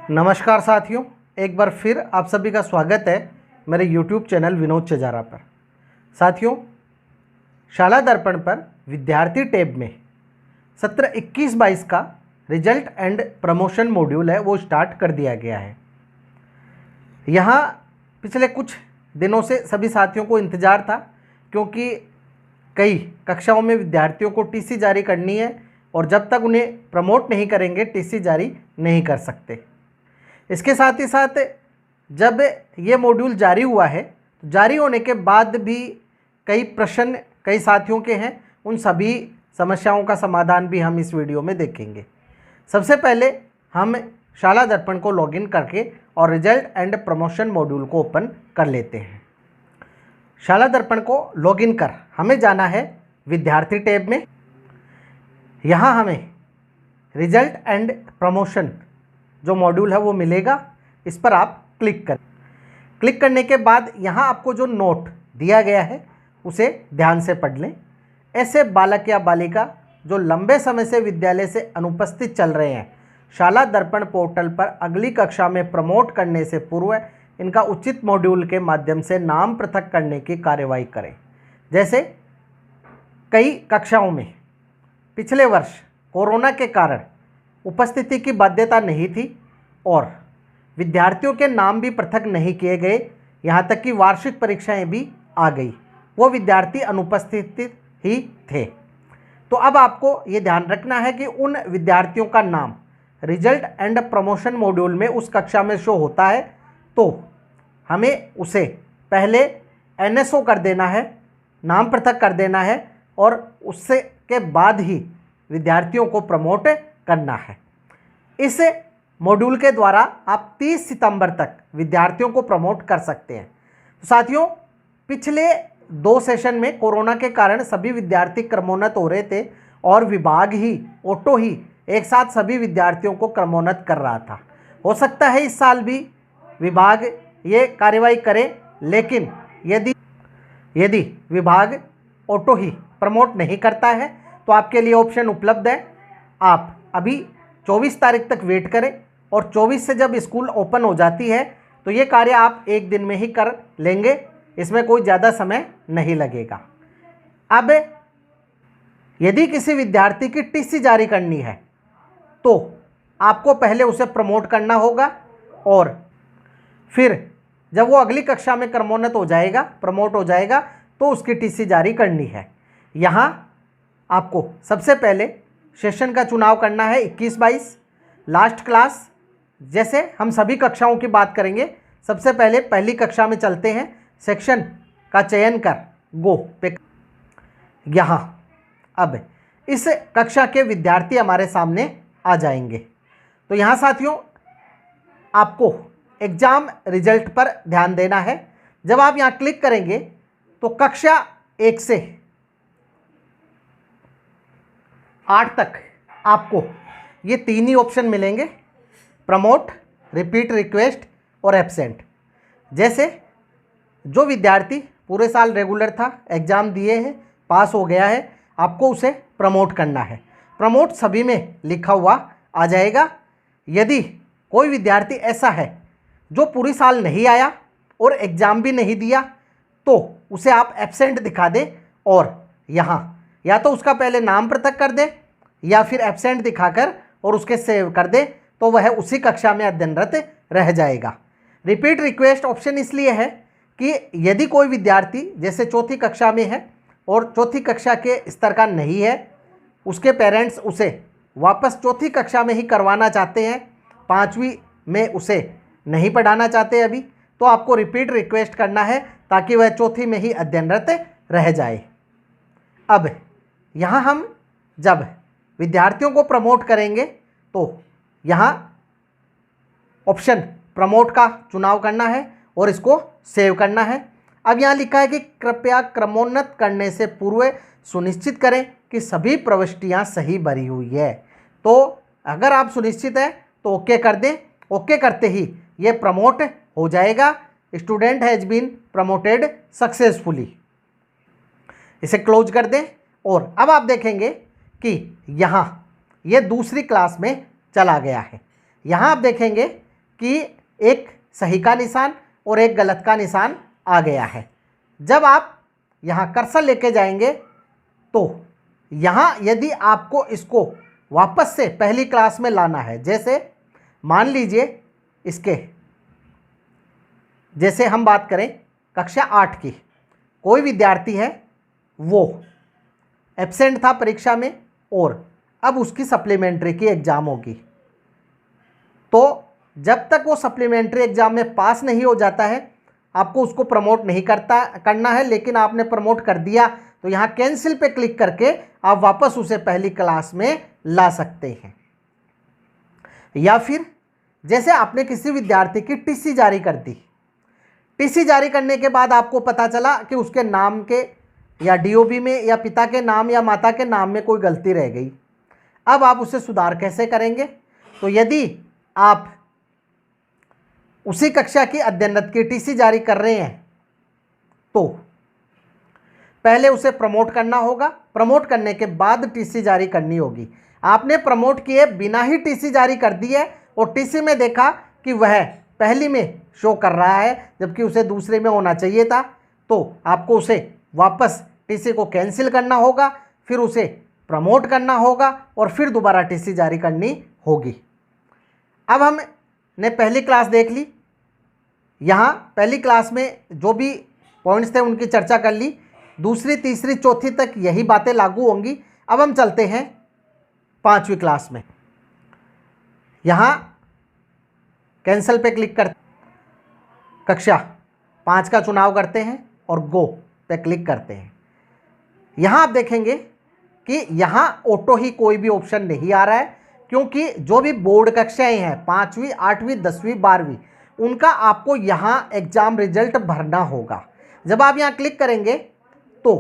नमस्कार साथियों, एक बार फिर आप सभी का स्वागत है मेरे YouTube चैनल विनोद चजारा पर। साथियों, शाला दर्पण पर विद्यार्थी टैब में सत्र 21-22 का रिजल्ट एंड प्रमोशन मॉड्यूल है वो स्टार्ट कर दिया गया है। यहाँ पिछले कुछ दिनों से सभी साथियों को इंतज़ार था, क्योंकि कई कक्षाओं में विद्यार्थियों को टीसी जारी करनी है और जब तक उन्हें प्रमोट नहीं करेंगे टीसी जारी नहीं कर सकते। इसके साथ ही साथ जब ये मॉड्यूल जारी हुआ है, तो जारी होने के बाद भी कई प्रश्न कई साथियों के हैं, उन सभी समस्याओं का समाधान भी हम इस वीडियो में देखेंगे। सबसे पहले हम शाला दर्पण को लॉगिन करके और रिजल्ट एंड प्रमोशन मॉड्यूल को ओपन कर लेते हैं। शाला दर्पण को लॉगिन कर हमें जाना है विद्यार्थी टैब में। यहाँ हमें रिजल्ट एंड प्रमोशन जो मॉड्यूल है वो मिलेगा, इस पर आप क्लिक करें। क्लिक करने के बाद यहाँ आपको जो नोट दिया गया है उसे ध्यान से पढ़ लें। ऐसे बालक या बालिका जो लंबे समय से विद्यालय से अनुपस्थित चल रहे हैं, शाला दर्पण पोर्टल पर अगली कक्षा में प्रमोट करने से पूर्व इनका उचित मॉड्यूल के माध्यम से नाम पृथक करने की कार्यवाही करें। जैसे कई कक्षाओं में पिछले वर्ष कोरोना के कारण उपस्थिति की बाध्यता नहीं थी और विद्यार्थियों के नाम भी पृथक नहीं किए गए, यहाँ तक कि वार्षिक परीक्षाएं भी आ गई, वो विद्यार्थी अनुपस्थित ही थे। तो अब आपको ये ध्यान रखना है कि उन विद्यार्थियों का नाम रिजल्ट एंड प्रमोशन मॉड्यूल में उस कक्षा में शो होता है, तो हमें उसे पहले NSO कर देना है, नाम पृथक कर देना है और उससे के बाद ही विद्यार्थियों को प्रमोट करना है। इस मॉड्यूल के द्वारा आप 30 सितंबर तक विद्यार्थियों को प्रमोट कर सकते हैं। तो साथियों, पिछले 2 सेशन में कोरोना के कारण सभी विद्यार्थी क्रमोन्नत हो रहे थे और विभाग ही ऑटो ही एक साथ सभी विद्यार्थियों को क्रमोन्नत कर रहा था। हो सकता है इस साल भी विभाग ये कार्यवाही करे, लेकिन यदि विभाग ऑटो ही प्रमोट नहीं करता है तो आपके लिए ऑप्शन उपलब्ध है। आप अभी 24 तारीख तक वेट करें और 24 से जब स्कूल ओपन हो जाती है तो ये कार्य आप एक दिन में ही कर लेंगे, इसमें कोई ज़्यादा समय नहीं लगेगा। अब यदि किसी विद्यार्थी की टीसी जारी करनी है तो आपको पहले उसे प्रमोट करना होगा और फिर जब वो अगली कक्षा में क्रमोन्नत हो जाएगा, प्रमोट हो जाएगा, तो उसकी टीसी जारी करनी है। यहाँ आपको सबसे पहले सेशन का चुनाव करना है 21-22 लास्ट क्लास। जैसे हम सभी कक्षाओं की बात करेंगे, सबसे पहले पहली कक्षा में चलते हैं। सेक्शन का चयन कर गो पे यहाँ अब इस कक्षा के विद्यार्थी हमारे सामने आ जाएंगे। तो यहाँ साथियों, आपको एग्ज़ाम रिजल्ट पर ध्यान देना है। जब आप यहाँ क्लिक करेंगे तो कक्षा 1 से 8 तक आपको ये 3 ही ऑप्शन मिलेंगे, प्रमोट, रिपीट रिक्वेस्ट और एब्सेंट। जैसे जो विद्यार्थी पूरे साल रेगुलर था, एग्ज़ाम दिए हैं, पास हो गया है, आपको उसे प्रमोट करना है। प्रमोट सभी में लिखा हुआ आ जाएगा। यदि कोई विद्यार्थी ऐसा है जो पूरी साल नहीं आया और एग्ज़ाम भी नहीं दिया, तो उसे आप एब्सेंट दिखा दें और यहाँ या तो उसका पहले नाम पृथक कर दें या फिर एब्सेंट दिखाकर और उसके सेव कर दें, तो वह उसी कक्षा में अध्ययनरत रह जाएगा। रिपीट रिक्वेस्ट ऑप्शन इसलिए है कि यदि कोई विद्यार्थी जैसे चौथी कक्षा में है और चौथी कक्षा के स्तर का नहीं है, उसके पेरेंट्स उसे वापस चौथी कक्षा में ही करवाना चाहते हैं, 5वीं में उसे नहीं पढ़ाना चाहते अभी, तो आपको रिपीट रिक्वेस्ट करना है ताकि वह चौथी में ही अध्ययनरत रह जाए। अब यहाँ हम जब विद्यार्थियों को प्रमोट करेंगे तो यहाँ ऑप्शन प्रमोट का चुनाव करना है और इसको सेव करना है। अब यहाँ लिखा है कि कृपया क्रमोन्नत करने से पूर्व सुनिश्चित करें कि सभी प्रविष्टियाँ सही भरी हुई है। तो अगर आप सुनिश्चित है तो ओके कर दें। ओके करते ही ये प्रमोट हो जाएगा। Student has been promoted successfully. इसे क्लोज कर दें और अब आप देखेंगे कि यहाँ ये दूसरी क्लास में चला गया है। यहाँ आप देखेंगे कि एक सही का निशान और एक गलत का निशान आ गया है। जब आप यहाँ कर्सर लेके जाएंगे तो यहाँ यदि आपको इसको वापस से पहली क्लास में लाना है, जैसे मान लीजिए इसके जैसे हम बात करें कक्षा 8 की, कोई विद्यार्थी है वो एब्सेंट था परीक्षा में और अब उसकी सप्लीमेंट्री की एग्ज़ाम होगी, तो जब तक वो सप्लीमेंट्री एग्ज़ाम में पास नहीं हो जाता है आपको उसको प्रमोट नहीं करना है। लेकिन आपने प्रमोट कर दिया तो यहाँ कैंसिल पे क्लिक करके आप वापस उसे पहली क्लास में ला सकते हैं। या फिर जैसे आपने किसी विद्यार्थी की टीसी जारी कर दी, टीसी जारी करने के बाद आपको पता चला कि उसके नाम के या डीओबी में या पिता के नाम या माता के नाम में कोई गलती रह गई। अब आप उसे सुधार कैसे करेंगे? तो यदि आप उसी कक्षा की अध्ययनरत की टीसी जारी कर रहे हैं तो पहले उसे प्रमोट करना होगा, प्रमोट करने के बाद टीसी जारी करनी होगी। आपने प्रमोट किए बिना ही टीसी जारी कर दी है और टीसी में देखा कि वह पहली में शो कर रहा है जबकि उसे दूसरे में होना चाहिए था, तो आपको उसे वापस टीसी को कैंसिल करना होगा, फिर उसे प्रमोट करना होगा और फिर दोबारा टीसी जारी करनी होगी। अब हमने पहली क्लास देख ली, यहाँ पहली क्लास में जो भी पॉइंट्स थे उनकी चर्चा कर ली, दूसरी तीसरी चौथी तक यही बातें लागू होंगी। अब हम चलते हैं 5वीं क्लास में। यहाँ कैंसिल पे क्लिक कर कक्षा 5 का चुनाव करते हैं और गो पे क्लिक करते हैं। यहाँ आप देखेंगे कि यहाँ ऑटो ही कोई भी ऑप्शन नहीं आ रहा है, क्योंकि जो भी बोर्ड कक्षाएं हैं 5वीं 8वीं 10वीं 12वीं उनका आपको यहाँ एग्ज़ाम रिजल्ट भरना होगा। जब आप यहाँ क्लिक करेंगे तो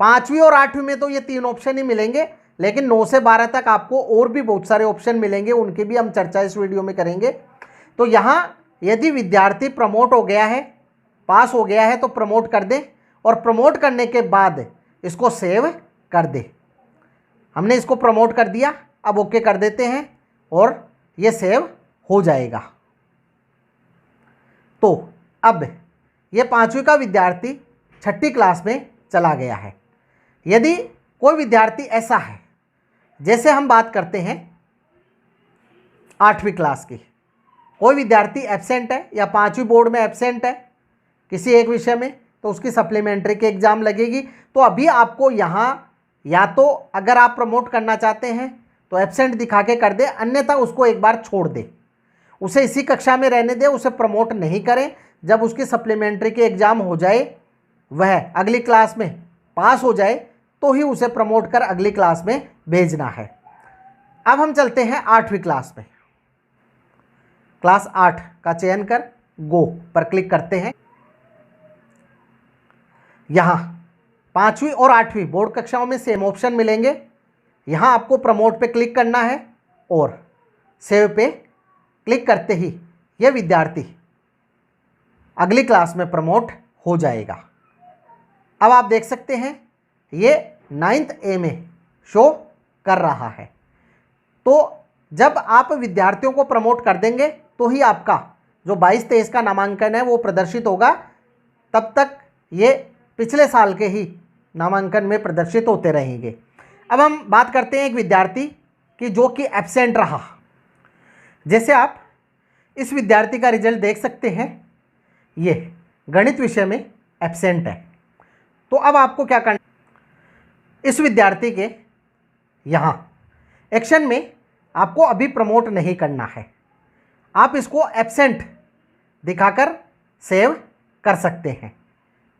5वीं और 8वीं में तो ये 3 ऑप्शन ही मिलेंगे, लेकिन 9 से 12 तक आपको और भी बहुत सारे ऑप्शन मिलेंगे, उनकी भी हम चर्चा इस वीडियो में करेंगे। तो यहाँ यदि विद्यार्थी प्रमोट हो गया है, पास हो गया है तो प्रमोट कर दें और प्रमोट करने के बाद इसको सेव कर दें। हमने इसको प्रमोट कर दिया, अब ओके कर देते हैं और ये सेव हो जाएगा। तो अब ये 5वीं का विद्यार्थी 6ठी क्लास में चला गया है। यदि कोई विद्यार्थी ऐसा है, जैसे हम बात करते हैं 8वीं क्लास की, कोई विद्यार्थी एब्सेंट है या 5वीं बोर्ड में एब्सेंट है किसी एक विषय में, तो उसकी सप्लीमेंट्री की एग्ज़ाम लगेगी। तो अभी आपको यहाँ या तो अगर आप प्रमोट करना चाहते हैं तो एब्सेंट दिखा के कर दे, अन्यथा उसको एक बार छोड़ दे, उसे इसी कक्षा में रहने दे, उसे प्रमोट नहीं करें। जब उसकी सप्लीमेंट्री की एग्ज़ाम हो जाए, वह अगली क्लास में पास हो जाए तो ही उसे प्रमोट कर अगली क्लास में भेजना है। अब हम चलते हैं 8वीं क्लास में। क्लास 8 का चयन कर गो पर क्लिक करते हैं। यहाँ 5वीं और 8वीं बोर्ड कक्षाओं में सेम ऑप्शन मिलेंगे। यहाँ आपको प्रमोट पे क्लिक करना है और सेव पे क्लिक करते ही यह विद्यार्थी अगली क्लास में प्रमोट हो जाएगा। अब आप देख सकते हैं ये 9th A में शो कर रहा है। तो जब आप विद्यार्थियों को प्रमोट कर देंगे तो ही आपका जो 22-23 का नामांकन है वो प्रदर्शित होगा। तब तक ये पिछले साल के ही नामांकन में प्रदर्शित होते रहेंगे। अब हम बात करते हैं एक विद्यार्थी की जो कि एब्सेंट रहा। जैसे आप इस विद्यार्थी का रिजल्ट देख सकते हैं, ये गणित विषय में एब्सेंट है। तो अब आपको क्या करना, इस विद्यार्थी के यहाँ एक्शन में आपको अभी प्रमोट नहीं करना है, आप इसको एब्सेंट दिखाकर सेव कर सकते हैं।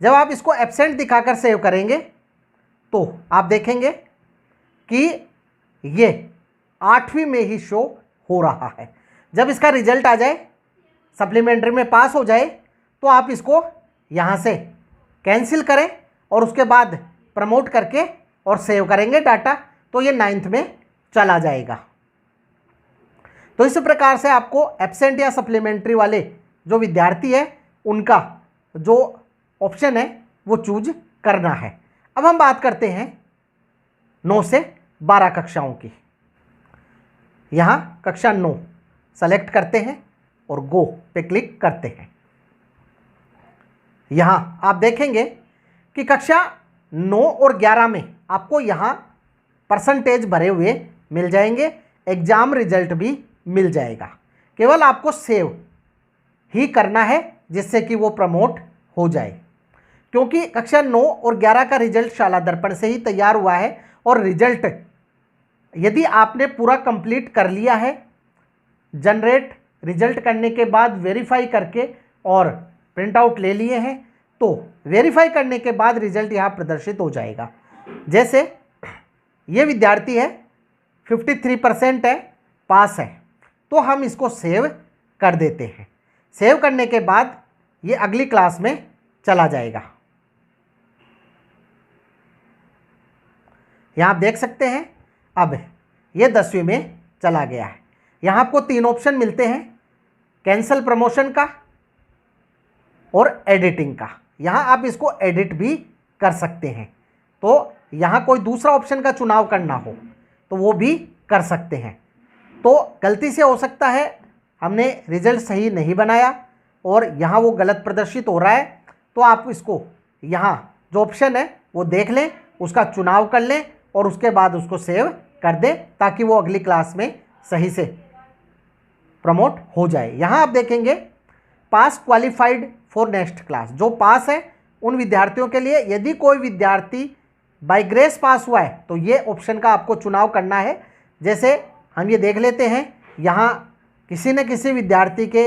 जब आप इसको एब्सेंट दिखाकर सेव करेंगे तो आप देखेंगे कि ये 8वीं में ही शो हो रहा है। जब इसका रिजल्ट आ जाए, सप्लीमेंट्री में पास हो जाए, तो आप इसको यहाँ से कैंसिल करें और उसके बाद प्रमोट करके और सेव करेंगे डाटा, तो ये 9th में चला जाएगा। तो इस प्रकार से आपको एब्सेंट या सप्लीमेंट्री वाले जो विद्यार्थी है उनका जो ऑप्शन है वो चूज करना है। अब हम बात करते हैं 9 से 12 कक्षाओं की। यहाँ कक्षा 9 सेलेक्ट करते हैं और गो पे क्लिक करते हैं। यहाँ आप देखेंगे कि कक्षा 9 और 11 में आपको यहाँ परसेंटेज भरे हुए मिल जाएंगे, एग्जाम रिजल्ट भी मिल जाएगा। केवल आपको सेव ही करना है जिससे कि वो प्रमोट हो जाए, क्योंकि कक्षा 9 और 11 का रिजल्ट शाला दर्पण से ही तैयार हुआ है। और रिजल्ट यदि आपने पूरा कंप्लीट कर लिया है, जनरेट रिजल्ट करने के बाद वेरीफाई करके और प्रिंट आउट ले लिए हैं, तो वेरीफाई करने के बाद रिजल्ट यहाँ प्रदर्शित हो जाएगा। जैसे ये विद्यार्थी है 53% है, पास है, तो हम इसको सेव कर देते हैं। सेव करने के बाद ये अगली क्लास में चला जाएगा। यहाँ आप देख सकते हैं अब ये 10वीं में चला गया है। यहाँ आपको 3 ऑप्शन मिलते हैं, कैंसल प्रमोशन का और एडिटिंग का। यहाँ आप इसको एडिट भी कर सकते हैं, तो यहाँ कोई दूसरा ऑप्शन का चुनाव करना हो तो वो भी कर सकते हैं। तो गलती से हो सकता है हमने रिजल्ट सही नहीं बनाया और यहाँ वो गलत प्रदर्शित हो रहा है, तो आप इसको यहाँ जो ऑप्शन है वो देख लें, उसका चुनाव कर लें और उसके बाद उसको सेव कर दें, ताकि वो अगली क्लास में सही से प्रमोट हो जाए। यहाँ आप देखेंगे पास क्वालिफाइड फॉर नेक्स्ट क्लास, जो पास है उन विद्यार्थियों के लिए। यदि कोई विद्यार्थी बाय ग्रेस पास हुआ है तो ये ऑप्शन का आपको चुनाव करना है। जैसे हम ये देख लेते हैं, यहाँ किसी न किसी विद्यार्थी के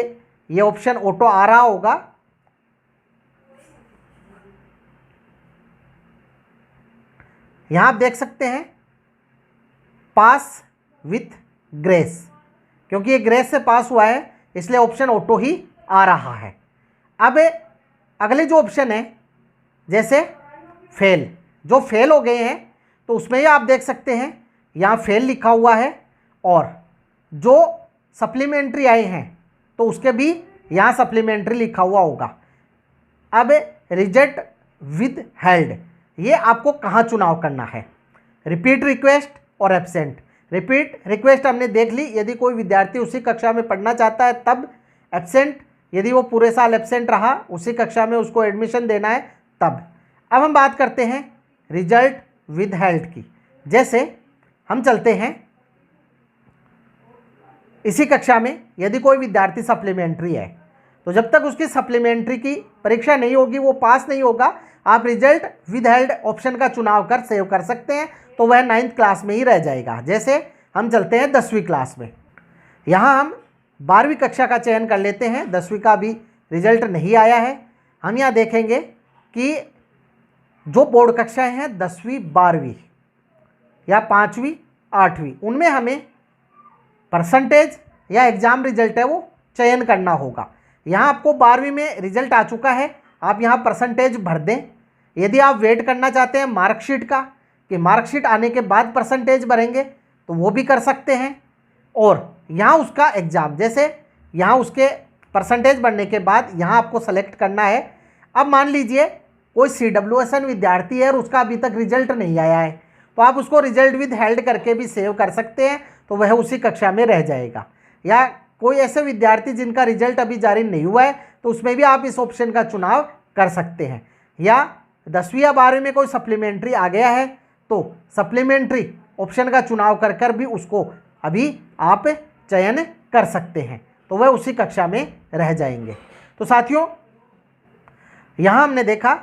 ये ऑप्शन ऑटो आ रहा होगा। यहाँ आप देख सकते हैं पास विथ ग्रेस, क्योंकि ये ग्रेस से पास हुआ है इसलिए ऑप्शन ऑटो ही आ रहा है। अब अगले जो ऑप्शन है, जैसे फेल, जो फेल हो गए हैं तो उसमें ही आप देख सकते हैं यहाँ फेल लिखा हुआ है, और जो सप्लीमेंट्री आए हैं तो उसके भी यहाँ सप्लीमेंट्री लिखा हुआ होगा। अब रिजेक्ट विद हेल्ड, ये आपको कहाँ चुनाव करना है, रिपीट रिक्वेस्ट और एब्सेंट। रिपीट रिक्वेस्ट हमने देख ली, यदि कोई विद्यार्थी उसी कक्षा में पढ़ना चाहता है तब। एब्सेंट, यदि वो पूरे साल एब्सेंट रहा, उसी कक्षा में उसको एडमिशन देना है तब। अब हम बात करते हैं रिजल्ट विद हेल्ड की। जैसे हम चलते हैं इसी कक्षा में, यदि कोई विद्यार्थी सप्लीमेंट्री है तो जब तक उसकी सप्लीमेंट्री की परीक्षा नहीं होगी, वो पास नहीं होगा, आप रिजल्ट विद हेल्ड ऑप्शन का चुनाव कर सेव कर सकते हैं, तो वह 9th क्लास में ही रह जाएगा। जैसे हम चलते हैं 10वीं क्लास में। यहाँ हम 12वीं कक्षा का चयन कर लेते हैं, 10वीं का भी रिजल्ट नहीं आया है। हम यहाँ देखेंगे कि जो बोर्ड कक्षाएं हैं 10वीं 12वीं या 5वीं 8वीं, उनमें हमें परसेंटेज या एग्ज़ाम रिजल्ट है वो चयन करना होगा। यहाँ आपको 12वीं में रिजल्ट आ चुका है, आप यहाँ परसेंटेज भर दें। यदि आप वेट करना चाहते हैं मार्कशीट का, कि मार्कशीट आने के बाद परसेंटेज भरेंगे, तो वो भी कर सकते हैं। और यहाँ उसका एग्ज़ाम, जैसे यहाँ उसके परसेंटेज बढ़ने के बाद यहाँ आपको सेलेक्ट करना है। अब मान लीजिए कोई CWSN विद्यार्थी है और उसका अभी तक रिजल्ट नहीं आया है, तो आप उसको रिजल्ट विद हेल्ड करके भी सेव कर सकते हैं, तो वह उसी कक्षा में रह जाएगा। या कोई ऐसे विद्यार्थी जिनका रिजल्ट अभी जारी नहीं हुआ है, तो उसमें भी आप इस ऑप्शन का चुनाव कर सकते हैं। या 10वीं या 12वीं में कोई सप्लीमेंट्री आ गया है तो सप्लीमेंट्री ऑप्शन का चुनाव कर कर भी उसको अभी आप चयन कर सकते हैं, तो वह उसी कक्षा में रह जाएंगे। तो साथियों, यहाँ हमने देखा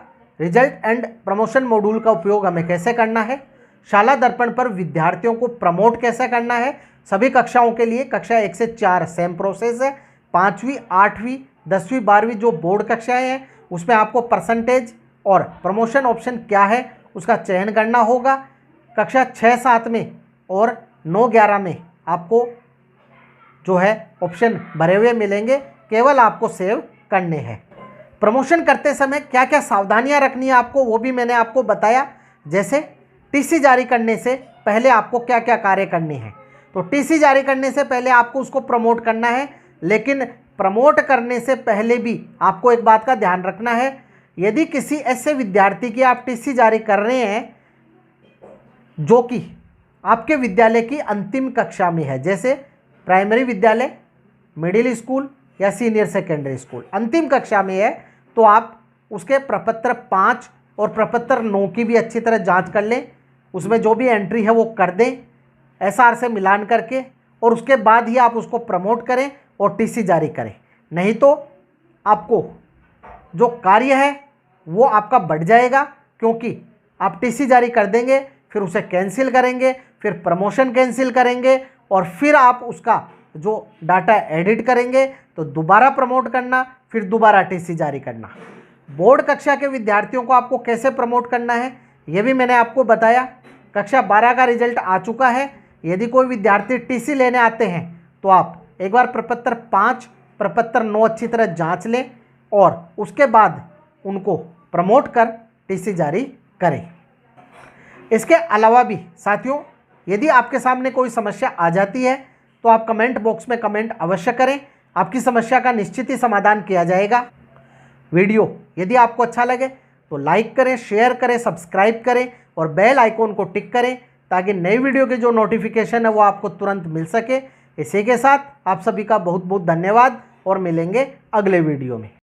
रिजल्ट एंड प्रमोशन मॉड्यूल का उपयोग हमें कैसे करना है, शाला दर्पण पर विद्यार्थियों को प्रमोट कैसे करना है। सभी कक्षाओं के लिए कक्षा 1 से 4 सेम प्रोसेस है। 5वीं 8वीं 10वीं 12वीं जो बोर्ड कक्षाएं हैं उसमें आपको परसेंटेज और प्रमोशन ऑप्शन क्या है उसका चयन करना होगा। कक्षा 6 7 में और 9 11 में आपको जो है ऑप्शन भरे हुए मिलेंगे, केवल आपको सेव करने हैं। प्रमोशन करते समय क्या क्या सावधानियां रखनी है आपको, वो भी मैंने आपको बताया। जैसे टीसी जारी करने से पहले आपको क्या क्या कार्य करने हैं। तो टीसी जारी करने से पहले आपको उसको प्रमोट करना है, लेकिन प्रमोट करने से पहले भी आपको एक बात का ध्यान रखना है, यदि किसी ऐसे विद्यार्थी की आप टीसी जारी कर रहे हैं जो कि आपके विद्यालय की अंतिम कक्षा में है, जैसे प्राइमरी विद्यालय, मिडिल स्कूल या सीनियर सेकेंडरी स्कूल अंतिम कक्षा में है, तो आप उसके प्रपत्र 5 और प्रपत्र 9 की भी अच्छी तरह जांच कर लें। उसमें जो भी एंट्री है वो कर दें एसआर से मिलान करके, और उसके बाद ही आप उसको प्रमोट करें और टीसी जारी करें। नहीं तो आपको जो कार्य है वो आपका बढ़ जाएगा, क्योंकि आप टीसी जारी कर देंगे, फिर उसे कैंसिल करेंगे, फिर प्रमोशन कैंसिल करेंगे, और फिर आप उसका जो डाटा एडिट करेंगे तो दोबारा प्रमोट करना, फिर दोबारा टीसी जारी करना। बोर्ड कक्षा के विद्यार्थियों को आपको कैसे प्रमोट करना है ये भी मैंने आपको बताया। कक्षा 12 का रिजल्ट आ चुका है। यदि कोई विद्यार्थी टीसी लेने आते हैं तो आप एक बार प्रपत्र 5, प्रपत्र 9 अच्छी तरह जांच लें और उसके बाद उनको प्रमोट कर टीसी जारी करें। इसके अलावा भी साथियों, यदि आपके सामने कोई समस्या आ जाती है तो आप कमेंट बॉक्स में कमेंट अवश्य करें, आपकी समस्या का निश्चित ही समाधान किया जाएगा। वीडियो यदि आपको अच्छा लगे तो लाइक करें, शेयर करें, सब्सक्राइब करें और बेल आइकॉन को टिक करें, ताकि नई वीडियो के जो नोटिफिकेशन है वो आपको तुरंत मिल सके। इसी के साथ आप सभी का बहुत बहुत धन्यवाद और मिलेंगे अगले वीडियो में।